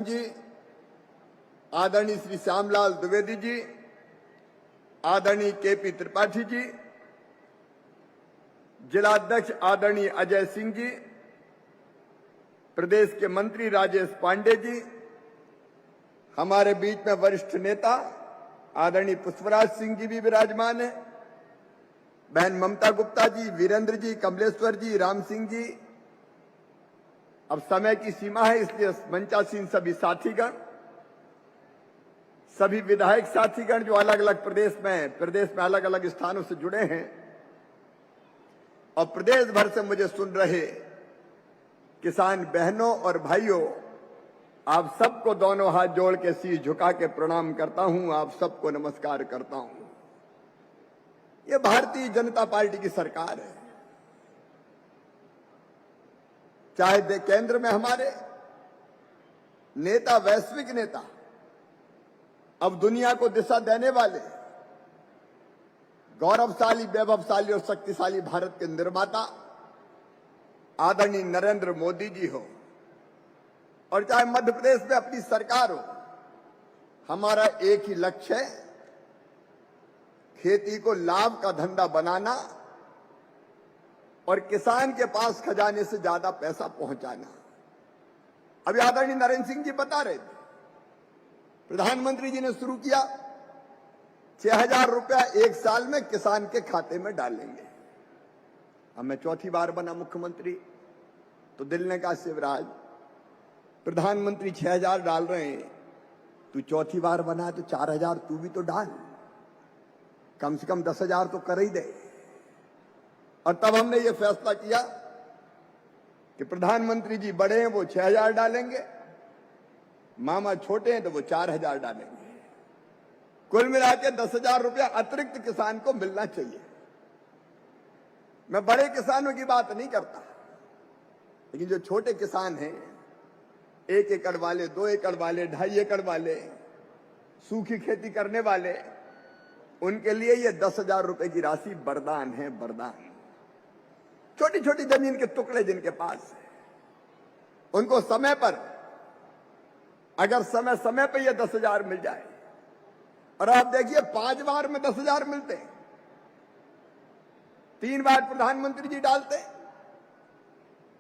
जी, आदरणीय श्री श्यामलाल द्विवेदी जी, आदरणीय केपी त्रिपाठी जी, जिलाध्यक्ष आदरणीय अजय सिंह जी, प्रदेश के मंत्री राजेश पांडे जी, हमारे बीच में वरिष्ठ नेता आदरणीय पुष्पराज सिंह जी भी विराजमान है, बहन ममता गुप्ता जी, वीरेंद्र जी, कमलेश्वर जी, राम सिंह जी। अब समय की सीमा है, इसलिए मंचासीन सभी साथीगण, सभी विधायक साथीगण जो अलग अलग प्रदेश में अलग अलग स्थानों से जुड़े हैं और प्रदेश भर से मुझे सुन रहे किसान बहनों और भाइयों, आप सबको दोनों हाथ जोड़ के शीश झुका के प्रणाम करता हूं, आप सबको नमस्कार करता हूं। ये भारतीय जनता पार्टी की सरकार है, चाहे केंद्र में हमारे नेता, वैश्विक नेता, अब दुनिया को दिशा देने वाले, गौरवशाली, वैभवशाली और शक्तिशाली भारत के निर्माता आदरणीय नरेंद्र मोदी जी हो, और चाहे मध्य प्रदेश में अपनी सरकार हो, हमारा एक ही लक्ष्य है, खेती को लाभ का धंधा बनाना और किसान के पास खजाने से ज्यादा पैसा पहुंचाना। अभी आदरणीय नरेंद्र सिंह जी बता रहे थे, प्रधानमंत्री जी ने शुरू किया, 6,000 रुपया एक साल में किसान के खाते में डालेंगे। अब मैं चौथी बार बना मुख्यमंत्री, तो दिल ने कहा, शिवराज, प्रधानमंत्री 6,000 डाल रहे हैं, तू चौथी बार बना है तो 4,000 तू भी तो डाल, कम से कम 10,000 तो कर ही दे। और तब हमने ये फैसला किया कि प्रधानमंत्री जी बड़े हैं, वो 6,000 डालेंगे, मामा छोटे हैं तो वो 4,000 डालेंगे। कुल मिला के 10,000 रुपया अतिरिक्त किसान को मिलना चाहिए। मैं बड़े किसानों की बात नहीं करता, लेकिन जो छोटे किसान हैं, 1 एकड़ वाले, 2 एकड़ वाले, 2.5 एकड़ वाले, सूखी खेती करने वाले, उनके लिए ये 10,000 रुपए की राशि वरदान है, वरदान। छोटी छोटी जमीन के टुकड़े जिनके पास है, उनको समय पर, अगर समय समय पर ये 10,000 मिल जाए, और आप देखिए 5 बार में 10,000 मिलते हैं, 3 बार प्रधानमंत्री जी डालते,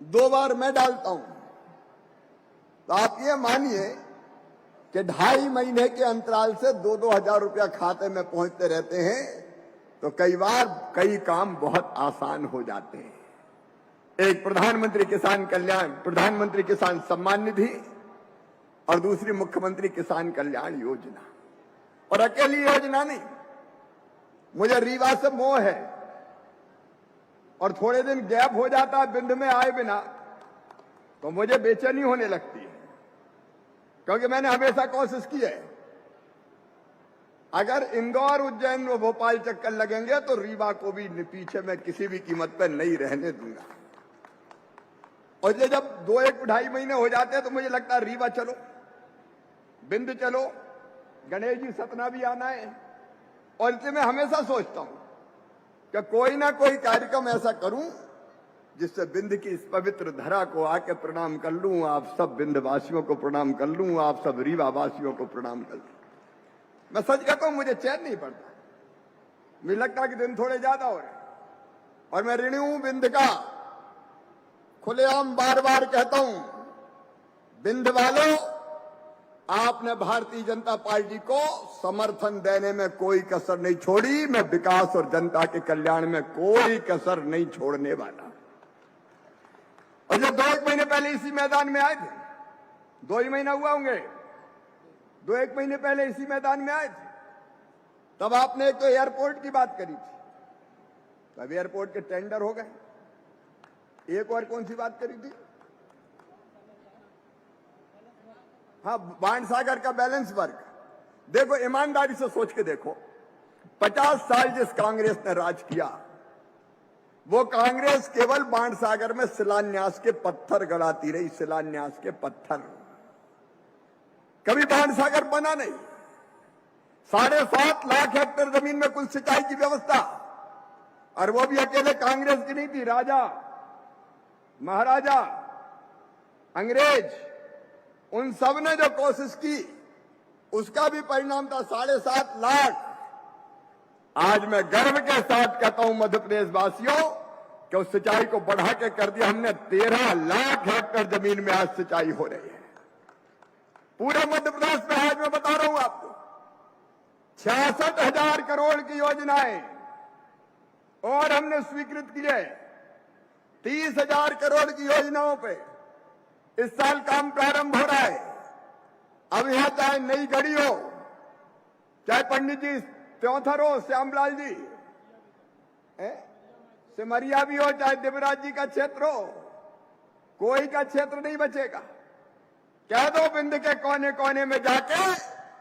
2 बार मैं डालता हूं, तो आप ये मानिए कि 2.5 महीने के अंतराल से 2-2 हजार रुपया खाते में पहुंचते रहते हैं, तो कई बार कई काम बहुत आसान हो जाते हैं। एक प्रधानमंत्री किसान सम्मान निधि और दूसरी मुख्यमंत्री किसान कल्याण योजना। और अकेली योजना नहीं, मुझे रीवा से मोह है, और थोड़े दिन गैप हो जाता है बिंद में आए बिना, तो मुझे बेचैनी होने लगती है, क्योंकि मैंने हमेशा कोशिश की है, अगर इंदौर, उज्जैन और भोपाल चक्कर लगेंगे तो रीवा को भी पीछे में किसी भी कीमत पर नहीं रहने दूंगा। और ये जब 2-1-2.5 महीने हो जाते हैं तो मुझे लगता है रीवा चलो, बिंद चलो, गणेश जी सतना भी आना है। और इसलिए मैं हमेशा सोचता हूं कि कोई ना कोई कार्यक्रम ऐसा करूं जिससे बिंद की इस पवित्र धरा को आके प्रणाम कर लूं, आप सब बिंद वासियों को प्रणाम कर लूं, आप सब रीवा वासियों को प्रणाम कर लूं। मैं सच कहता हूं, मुझे चैन नहीं पड़ता, मुझे लगता है कि दिन थोड़े ज्यादा हो रहे, और मैं ऋणी हूं बिंद का, खुलेआम बार बार कहता हूं, बिंद वालों, आपने भारतीय जनता पार्टी को समर्थन देने में कोई कसर नहीं छोड़ी। मैं विकास और जनता के कल्याण में कोई कसर नहीं छोड़ने वाला। और जब 2-1 महीने पहले इसी मैदान में आए थे, 2 ही महीना हुआ होंगे, 2-1 महीने पहले इसी मैदान में आए थे, तब आपने एक तो एयरपोर्ट की बात करी थी, तब एयरपोर्ट के टेंडर हो गए। एक और कौन सी बात करी थी? हाँ, बाणसागर का बैलेंस वर्क। देखो, ईमानदारी से सोच के देखो, 50 साल जिस कांग्रेस ने राज किया, वो कांग्रेस केवल बाणसागर में शिलान्यास के पत्थर गड़ाती रही, शिलान्यास के पत्थर। कभी बाणसागर बना नहीं। 7.5 लाख हेक्टेयर जमीन में कुल सिंचाई की व्यवस्था, और वो भी अकेले कांग्रेस की नहीं थी, राजा, महाराजा, अंग्रेज, उन सब ने जो कोशिश की उसका भी परिणाम था 7.5 लाख। आज मैं गर्व के साथ कहता हूं मध्य प्रदेश वासियों कि उस सिंचाई को बढ़ा के कर दिया हमने। 13 लाख हेक्टेयर जमीन में आज सिंचाई हो रही है पूरे मध्य प्रदेश में। आज मैं बता रहा हूं आपको 66,000 करोड़ की योजनाएं और हमने स्वीकृत किए 30,000 करोड़ की योजनाओं पे इस साल काम प्रारंभ हो रहा है। अब यहां चाहे नई गढ़ी हो, चाहे पंडित जी त्योंथर हो, श्यामलाल जी सिमरिया भी हो, चाहे देवराज जी का क्षेत्र हो, कोई का क्षेत्र नहीं बचेगा। कह दो बिंद के कोने कोने में जाके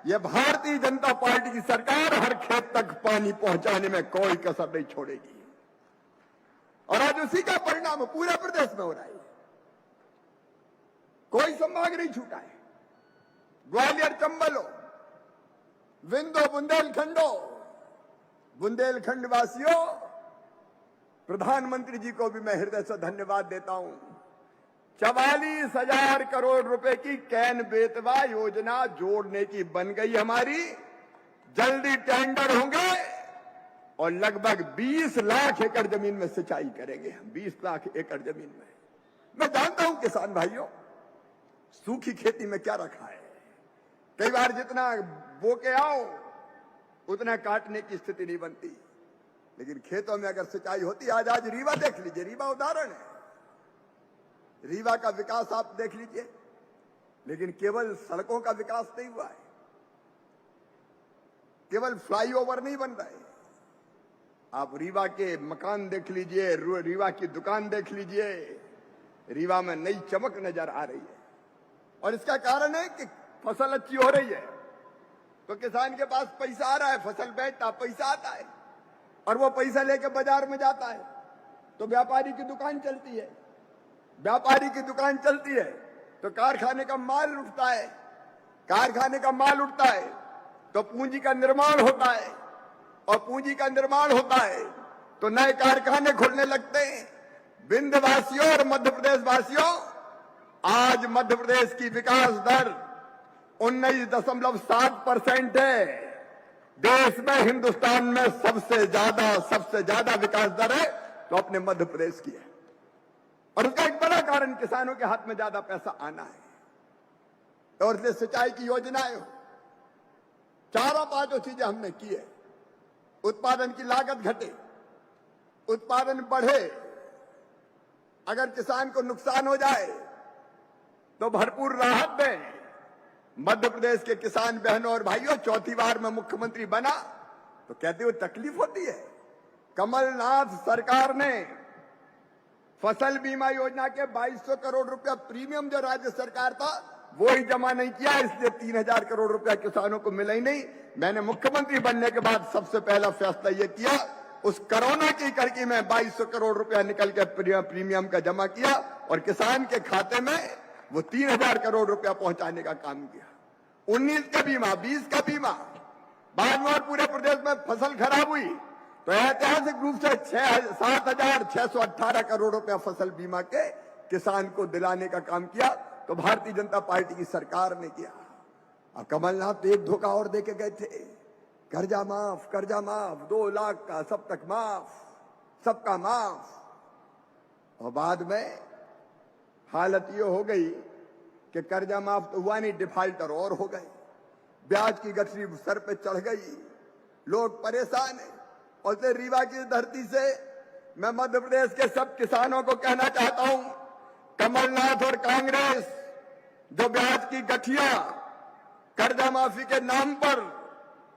ये भारतीय जनता पार्टी की सरकार हर खेत तक पानी पहुंचाने में कोई कसर नहीं छोड़ेगी। और आज उसी का परिणाम पूरे प्रदेश में हो रहा है। कोई संभाग नहीं छूटा है। ग्वालियर चंबल हो, विंध्य बुंदेलखंड हो, बुंदेलखंड वासियों प्रधानमंत्री जी को भी मैं हृदय से धन्यवाद देता हूं। 44,000 करोड़ रुपए की कैन बेतवा योजना जोड़ने की बन गई हमारी। जल्दी टेंडर होंगे और लगभग 20 लाख एकड़ जमीन में सिंचाई करेंगे हम। 20 लाख एकड़ जमीन में। मैं जानता हूं किसान भाइयों सूखी खेती में क्या रखा है। कई बार जितना बो के आओ उतना काटने की स्थिति नहीं बनती, लेकिन खेतों में अगर सिंचाई होती। आज रीवा देख लीजिए, रीवा उदाहरण है। रीवा का विकास आप देख लीजिए, लेकिन केवल सड़कों का विकास नहीं हुआ है, केवल फ्लाईओवर नहीं बन रहे। आप रीवा के मकान देख लीजिए, रीवा की दुकान देख लीजिए, रीवा में नई चमक नजर आ रही है। और इसका कारण है कि फसल अच्छी हो रही है तो किसान के पास पैसा आ रहा है, फसल बेचता पैसा आता है और वो पैसा लेके बाजार में जाता है तो व्यापारी की दुकान चलती है। व्यापारी की दुकान चलती है तो कारखाने का माल उठता है, कारखाने का माल उठता है तो पूंजी का निर्माण होता है, और पूंजी का निर्माण होता है तो नए कारखाने खुलने लगते हैं। विंध्यवासियों और मध्य प्रदेश वासियों, आज मध्य प्रदेश की विकास दर 19.7% है। देश में हिंदुस्तान में सबसे ज्यादा विकास दर है तो अपने मध्य प्रदेश की है। और उसका एक बड़ा कारण किसानों के हाथ में ज्यादा पैसा आना है। और इसलिए सिंचाई की योजनाएं हो, चारों पांचों चीजें हमने की है। उत्पादन की लागत घटे, उत्पादन बढ़े, अगर किसान को नुकसान हो जाए तो भरपूर राहत दें। मध्य प्रदेश के किसान बहनों और भाइयों, चौथी बार मैं मुख्यमंत्री बना तो कहते हुए तकलीफ होती है। कमलनाथ सरकार ने फसल बीमा योजना के 2200 करोड़ रुपया प्रीमियम जो राज्य सरकार था वो ही जमा नहीं किया, इसलिए 3,000 करोड़ रुपया किसानों को मिला ही नहीं। मैंने मुख्यमंत्री बनने के बाद सबसे पहला फैसला यह किया, उस कोरोना की कड़की में 2200 करोड़ रुपया निकल के प्रीमियम का जमा किया और किसान के खाते में वो 3,000 करोड़ रुपया पहुंचाने का काम किया। 19 का बीमा, 20 का बीमा, बाद में और पूरे प्रदेश में फसल खराब हुई तो ऐतिहासिक रूप से 7,618 करोड़ रुपया फसल बीमा के किसान को दिलाने का काम किया तो भारतीय जनता पार्टी की सरकार ने किया। अब कमलनाथ तो एक धोखा और देके गए थे, कर्जा माफ 2 लाख का सब तक माफ, सबका माफ। और बाद में हालत ये हो गई कि कर्जा माफ तो हुआ नहीं, डिफाल्टर और हो गए, ब्याज की गठरी सर पे चढ़ गई, लोग परेशान हैं। और से रीवा की धरती से मैं मध्य प्रदेश के सब किसानों को कहना चाहता हूं, कमलनाथ और कांग्रेस जो ब्याज की गठिया कर्जा माफी के नाम पर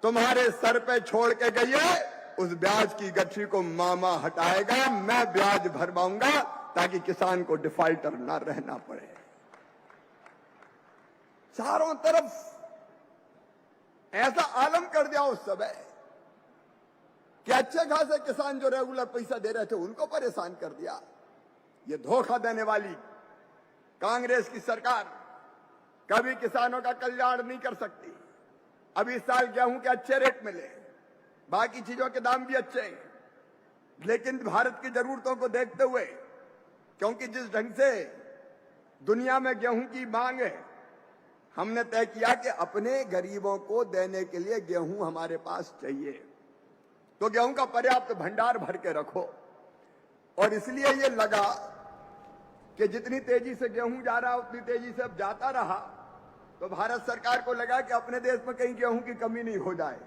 तुम्हारे सर पे छोड़ के गई है, उस ब्याज की गठरी को मामा हटाएगा। मैं ब्याज भरवाऊंगा ताकि किसान को डिफाल्टर ना रहना पड़े। चारों तरफ ऐसा आलम कर दिया उस समय कि अच्छे खासे किसान जो रेगुलर पैसा दे रहे थे उनको परेशान कर दिया। ये धोखा देने वाली कांग्रेस की सरकार कभी किसानों का कल्याण नहीं कर सकती। अब इस साल गेहूं के अच्छे रेट मिले, बाकी चीजों के दाम भी अच्छे हैं, लेकिन भारत की जरूरतों को देखते हुए, क्योंकि जिस ढंग से दुनिया में गेहूं की मांग है हमने तय किया कि अपने गरीबों को देने के लिए गेहूं हमारे पास चाहिए, तो गेहूं का पर्याप्त भंडार भर के रखो। और इसलिए ये लगा कि जितनी तेजी से गेहूं जा रहा उतनी तेजी से अब जाता रहा, तो भारत सरकार को लगा कि अपने देश में कहीं गेहूं की कमी नहीं हो जाए,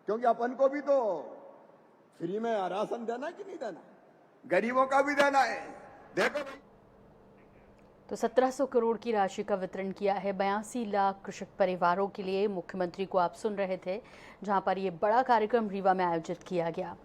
क्योंकि अपन को भी तो फ्री में राशन देना कि नहीं देना, गरीबों का भी देना है। देखो भाई, तो 1700 करोड़ की राशि का वितरण किया है 82 लाख कृषक परिवारों के लिए। मुख्यमंत्री को आप सुन रहे थे, जहां पर ये बड़ा कार्यक्रम रीवा में आयोजित किया गया।